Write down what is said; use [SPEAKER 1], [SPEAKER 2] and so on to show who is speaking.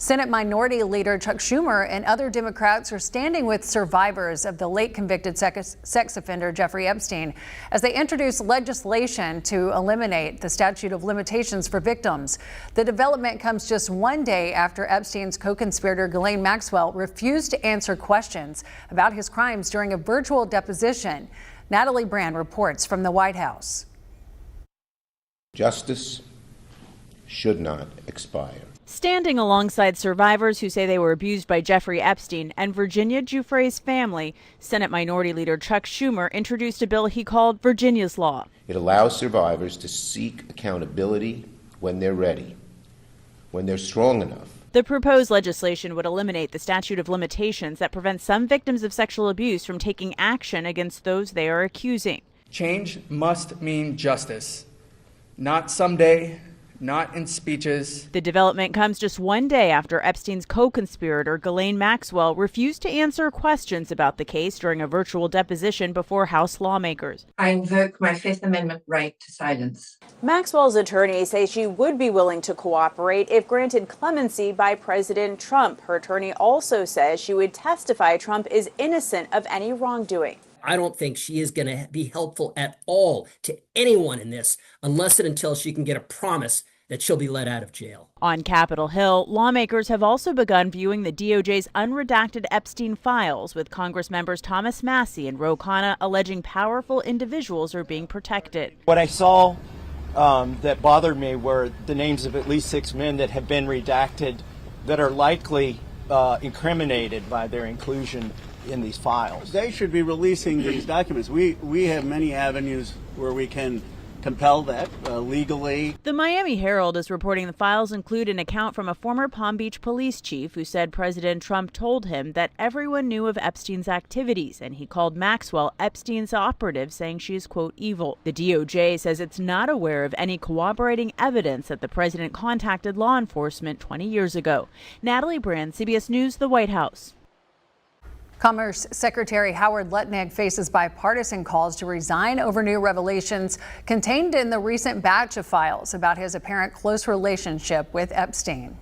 [SPEAKER 1] Senate Minority Leader Chuck Schumer and other Democrats are standing with survivors of the late convicted sex offender Jeffrey Epstein as they introduce legislation to eliminate the statute of limitations for victims. The development comes just one day after Epstein's co-conspirator Ghislaine Maxwell refused to answer questions about his crimes during a virtual deposition. Natalie Brand reports from the White House.
[SPEAKER 2] Justice should not expire.
[SPEAKER 3] Standing alongside survivors who say they were abused by Jeffrey Epstein and Virginia Giuffre's family, Senate Minority Leader Chuck Schumer introduced a bill he called Virginia's Law.
[SPEAKER 2] It allows survivors to seek accountability when they're ready, when they're strong enough.
[SPEAKER 3] The proposed legislation would eliminate the statute of limitations that prevents some victims of sexual abuse from taking action against those they are accusing.
[SPEAKER 4] Change must mean justice, not someday, not in speeches.
[SPEAKER 3] The development comes just one day after Epstein's co-conspirator Ghislaine Maxwell refused to answer questions about the case during a virtual deposition before House lawmakers.
[SPEAKER 5] I invoke my Fifth Amendment right to silence.
[SPEAKER 3] Maxwell's attorney says she would be willing to cooperate if granted clemency by President Trump. Her attorney also says she would testify Trump is innocent of any wrongdoing.
[SPEAKER 6] I don't think she is going to be helpful at all to anyone in this unless and until she can get a promise that she'll be let out of jail.
[SPEAKER 3] On Capitol Hill, lawmakers have also begun viewing the DOJ's unredacted Epstein files, with Congress members Thomas Massie and Ro Khanna alleging powerful individuals are being protected.
[SPEAKER 7] What I saw that bothered me were the names of at least 6 men that have been redacted that are likely incriminated by their inclusion in these files.
[SPEAKER 8] They should be releasing these documents. We have many avenues where we can compel that legally.
[SPEAKER 3] The Miami Herald is reporting the files include an account from a former Palm Beach police chief who said President Trump told him that everyone knew of Epstein's activities, and he called Maxwell Epstein's operative, saying she is, quote, evil. The DOJ says it's not aware of any corroborating evidence that the president contacted law enforcement 20 years ago. Natalie Brand, CBS News, the White House.
[SPEAKER 1] Commerce Secretary Howard Lutnick faces bipartisan calls to resign over new revelations contained in the recent batch of files about his apparent close relationship with Epstein.